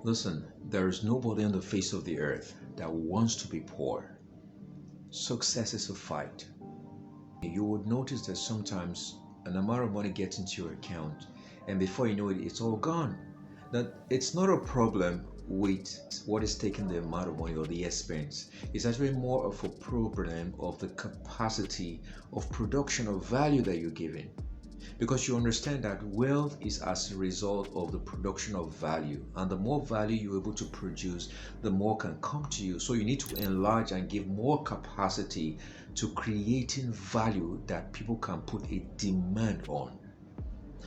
Listen, there is nobody on the face of the earth that wants to be poor. Success is a fight. You would notice that sometimes an amount of money gets into your account, and before you know it, it's all gone. That it's not a problem with what is taking the amount of money or the expense. It's actually more of a problem of the capacity of production of value that you're giving, because you understand that wealth is as a result of the production of value, and the more value you're able to produce, the more can come to you. So you need to enlarge and give more capacity to creating value that people can put a demand on.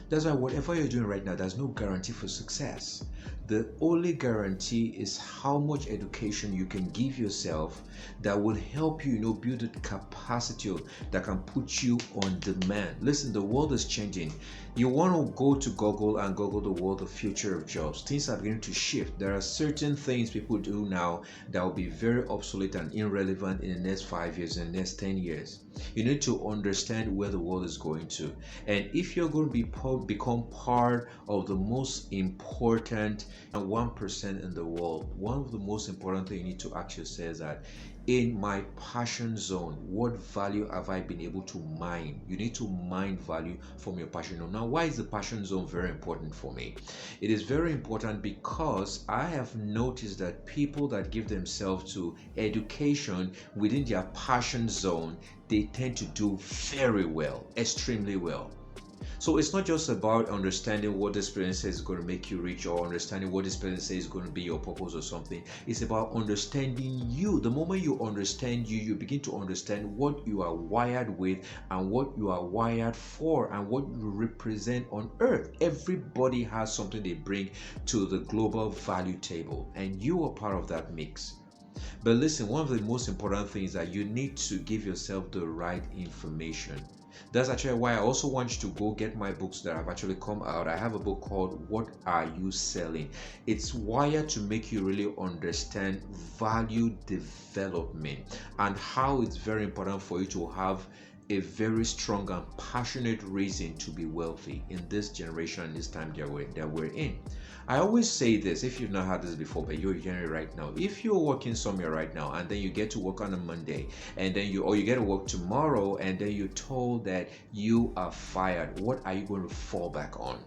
That's why whatever you're doing right now, there's no guarantee for success. The only guarantee is how much education you can give yourself that will help you, build a capacity that can put you on demand. Listen, the world is changing. You want to go to Google and Google the world, the future of jobs. Things are beginning to shift. There are certain things people do now that will be very obsolete and irrelevant in the next 5 years, in the next 10 years. You need to understand where the world is going to. And if you're going to become part of the most important 1% in the world, one of the most important things you need to ask yourself is that, in my passion zone, what value have I been able to mine? You need to mine value from your passion zone. Now, why is the passion zone very important for me? It is very important because I have noticed that people that give themselves to education within their passion zone, they tend to do very well, extremely well. So it's not just about understanding what this person says is going to make you rich, or understanding what this person says is going to be your purpose or something. It's about understanding you. The moment you understand you, you begin to understand what you are wired with and what you are wired for and what you represent on earth. Everybody has something they bring to the global value table, and you are part of that mix. But listen, one of the most important things is that you need to give yourself the right information. That's actually why I also want you to go get my books that have actually come out. I have a book called What Are You Selling? It's wired to make you really understand value development and how it's very important for you to have a very strong and passionate reason to be wealthy in this generation and this time that we're in. I always say this, if you've not had this before, but you're hearing it right now. If you're working somewhere right now and then you get to work on a Monday, and then you get to work tomorrow, and then you're told that you are fired, what are you going to fall back on?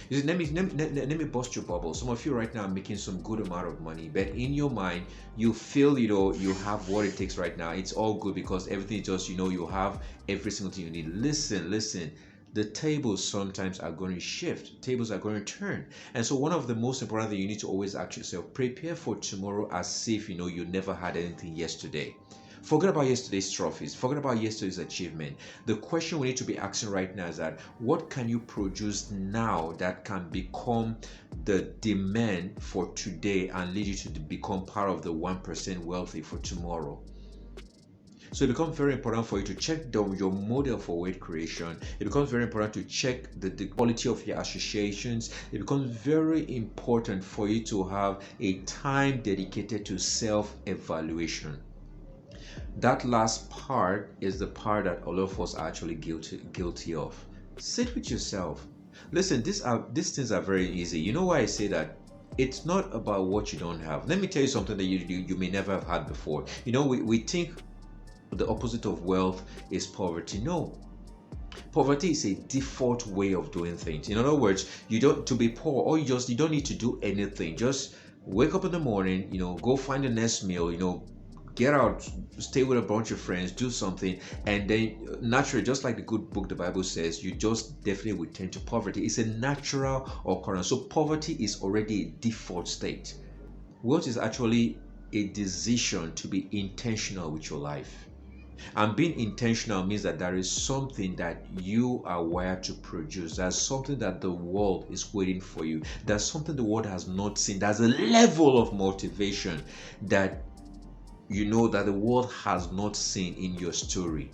You see, let me bust your bubble. Some of you right now are making some good amount of money, but in your mind, you feel you have what it takes right now. It's all good because everything just you have every single thing you need. Listen. The tables sometimes are going to shift. Tables are going to turn. And so one of the most important things you need to always ask yourself, prepare for tomorrow as if you never had anything yesterday. Forget about yesterday's trophies. Forget about yesterday's achievement. The question we need to be asking right now is that, what can you produce now that can become the demand for today and lead you to become part of the 1% wealthy for tomorrow? So it becomes very important for you to check your model for wealth creation. It becomes very important to check the quality of your associations. It becomes very important for you to have a time dedicated to self-evaluation. That last part is the part that all of us are actually guilty of. Sit with yourself. Listen, these things are very easy. You know why I say that? It's not about what you don't have. Let me tell you something that you may never have had before. We think the opposite of wealth is poverty. No. Poverty is a default way of doing things. In other words, to be poor, or you don't need to do anything. Just wake up in the morning, go find the next meal, get out, stay with a bunch of friends, do something, and then naturally, just like the good book the Bible says, you just definitely will tend to poverty. It's a natural occurrence. So poverty is already a default state. Wealth is actually a decision to be intentional with your life. And being intentional means that there is something that you are wired to produce. There's something that the world is waiting for you. There's something the world has not seen. There's a level of motivation that that the world has not seen in your story.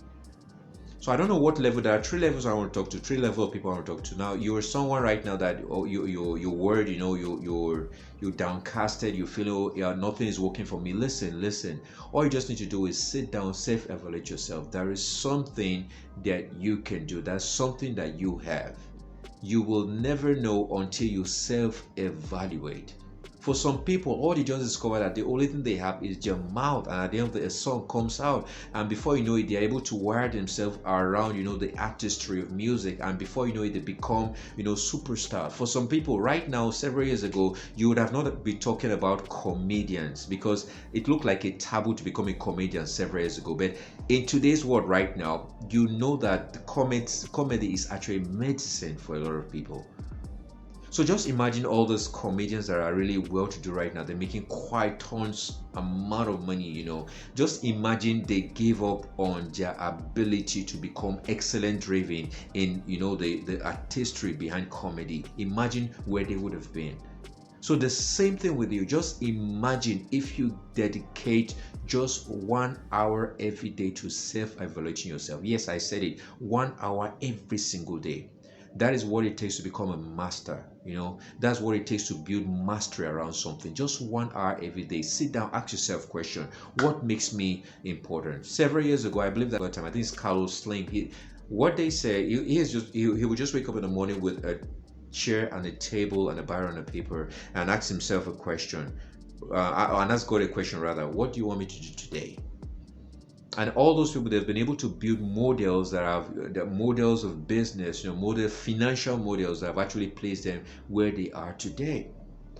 So I don't know what level. There are three levels I want to talk to. Three level of people I want to talk to. Now you're someone right now that you're worried. You're downcasted. You feel nothing is working for me. Listen. All you just need to do is sit down, self-evaluate yourself. There is something that you can do. That's something that you have. You will never know until you self-evaluate. For some people, all they just discover that the only thing they have is their mouth, and at the end of the day, a song comes out, and before you know it, they're able to wire themselves around, the artistry of music, and before you know it, they become, superstar. For some people, right now, several years ago, you would have not been talking about comedians because it looked like a taboo to become a comedian several years ago. But in today's world, right now, you know that the comedy is actually medicine for a lot of people. So just imagine all those comedians that are really well to do right now. They're making quite tons amount of money. Just imagine they gave up on their ability to become excellent driven in, the artistry behind comedy. Imagine where they would have been. So the same thing with you. Just imagine if you dedicate just 1 hour every day to self-evaluating yourself. Yes, I said it. 1 hour every single day. That is what it takes to become a master. That's what it takes to build mastery around something. Just 1 hour every day. Sit down, ask yourself question: what makes me important? Several years ago, I believe that time, I think it's Carlos Slim. What they say, he would just wake up in the morning with a chair and a table and a biro and a paper and ask himself a question. And ask God a question rather: what do you want me to do today? And all those people, they've been able to build models that have the models of business, financial models that have actually placed them where they are today.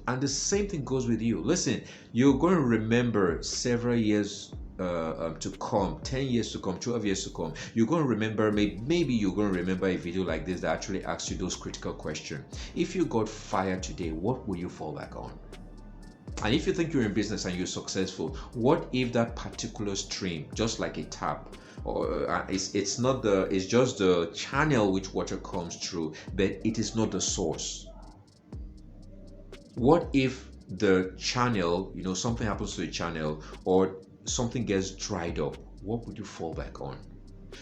And the same thing goes with you. Listen, you're going to remember several years to come, 10 years to come, 12 years to come. You're going to remember, maybe you're going to remember a video like this that actually asks you those critical questions. If you got fired today, what will you fall back on? And if you think you're in business and you're successful, what if that particular stream, just like a tap, or it's just the channel which water comes through, but it is not the source? What if the channel, something happens to the channel, or something gets dried up? What would you fall back on?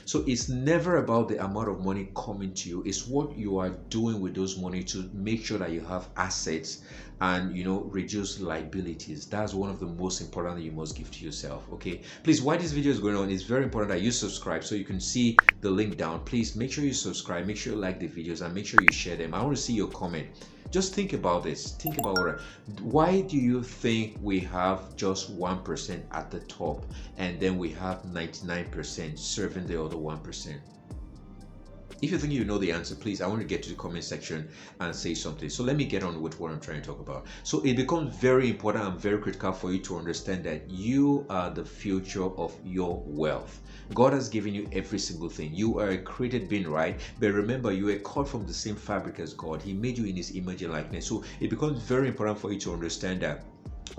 So it's never about the amount of money coming to you. It's what you are doing with those money to make sure that you have assets and reduce liabilities. That's one of the most important that you must give to yourself. Okay, please, while this video is going on, it's very important that you subscribe. So you can see the link down. Please make sure you subscribe, make sure you like the videos, and make sure you share them. I want to see your comment. Just think about this. Think about why do you think we have just 1% at the top and then we have 99% serving the other 1%? If you think you know the answer, please, I want to get to the comment section and say something. So let me get on with what I'm trying to talk about. So it becomes very important and very critical for you to understand that you are the future of your wealth. God has given you every single thing. You are a created being, right? But remember, you are cut from the same fabric as God. He made you in his image and likeness. So it becomes very important for you to understand that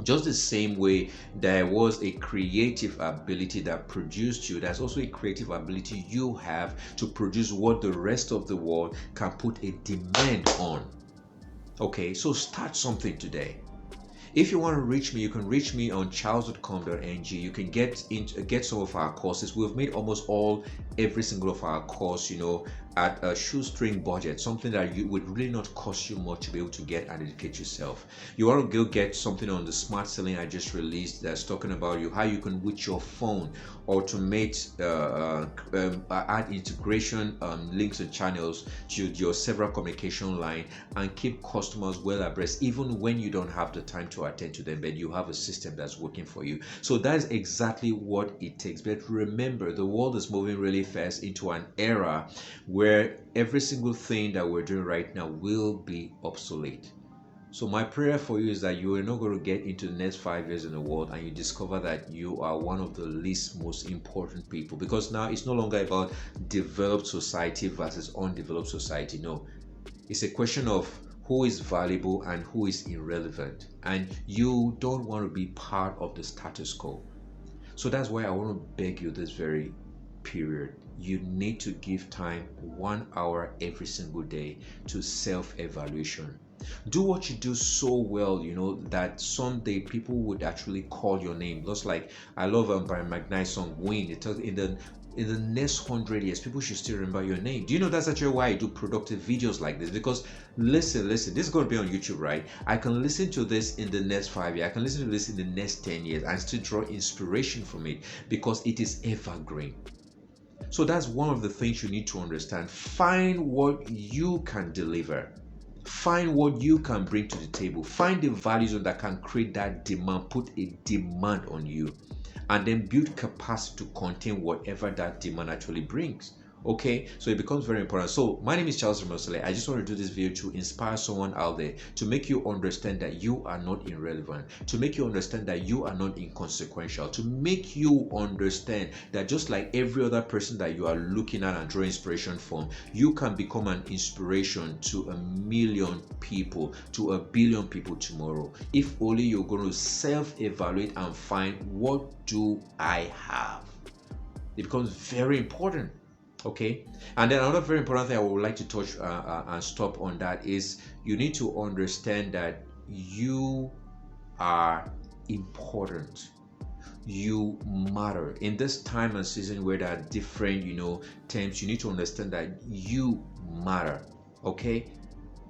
just the same way there was a creative ability that produced you, there's also a creative ability you have to produce what the rest of the world can put a demand on. Okay, so start something today. If you want to reach me, you can reach me on charles.com.ng. You can get some of our courses. We've made almost every single of our course, at a shoestring budget, something that would really not cost you much to be able to get and educate yourself. You want to go get something on the smart selling I just released that's talking about how you can, with your phone, automate, add integration links and channels to your several communication line and keep customers well abreast even when you don't have the time to attend to them, but you have a system that's working for you. So that is exactly what it takes. But remember, the world is moving really fast into an era where every single thing that we're doing right now will be obsolete. So my prayer for you is that you are not going to get into the next 5 years in the world and you discover that you are one of the least most important people, because now it's no longer about developed society versus undeveloped society. No, it's a question of who is valuable and who is irrelevant, and you don't want to be part of the status quo. So that's why I want to beg you this very period. You need to give time 1 hour every single day to self-evaluation. Do what you do so well, that someday people would actually call your name. Just like I love Brian McKnight's song Win. It tells in the next 100 years, people should still remember your name. Do you know that's actually why I do productive videos like this? Because listen, this is going to be on YouTube, right? I can listen to this in the next 5 years. I can listen to this in the next 10 years and still draw inspiration from it because it is evergreen. So that's one of the things you need to understand. Find what you can deliver. Find what you can bring to the table. Find the values that can create that demand, put a demand on you, and then build capacity to contain whatever that demand actually brings. Okay, so it becomes very important. So my name is Charles Eromosele. I just want to do this video to inspire someone out there, to make you understand that you are not irrelevant, to make you understand that you are not inconsequential, to make you understand that just like every other person that you are looking at and drawing inspiration from, you can become an inspiration to 1,000,000 people, to 1,000,000,000 people tomorrow, if only you're going to self-evaluate and find, what do I have? It becomes very important. Okay, and then another very important thing I would like to touch and stop on that is, you need to understand that you are important. You matter in this time and season where there are different terms. You need to understand that you matter. Okay,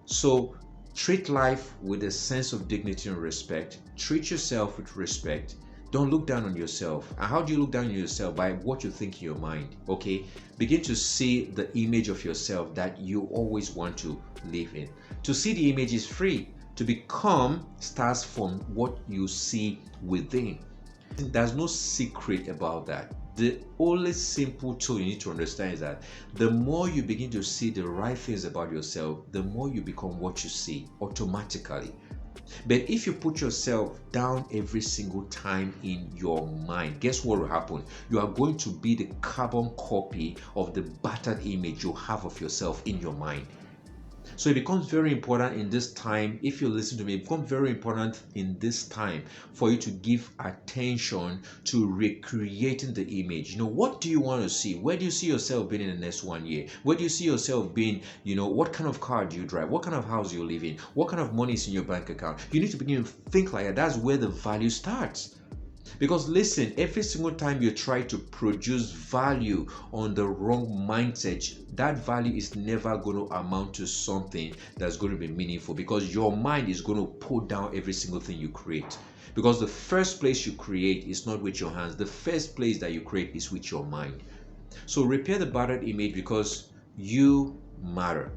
so treat life with a sense of dignity and respect. Treat yourself with respect. Don't look down on yourself. And how do you look down on yourself? By what you think in your mind. Okay, begin to see the image of yourself that you always want to live in. To see the image is free. To become starts from what you see within. There's no secret about that. The only simple tool you need to understand is that the more you begin to see the right things about yourself, the more you become what you see automatically. But if you put yourself down every single time in your mind, guess what will happen? You are going to be the carbon copy of the battered image you have of yourself in your mind. So it becomes very important in this time, if you listen to me, it becomes very important in this time for you to give attention to recreating the image. What do you want to see? Where do you see yourself being in the next 1 year? Where do you see yourself being? What kind of car do you drive? What kind of house do you live in? What kind of money is in your bank account? You need to begin to think like that. That's where the value starts. Because listen, every single time you try to produce value on the wrong mindset, that value is never going to amount to something that's going to be meaningful, because your mind is going to put down every single thing you create. Because the first place you create is not with your hands. The first place that you create is with your mind. So repair the battered image, because you matter.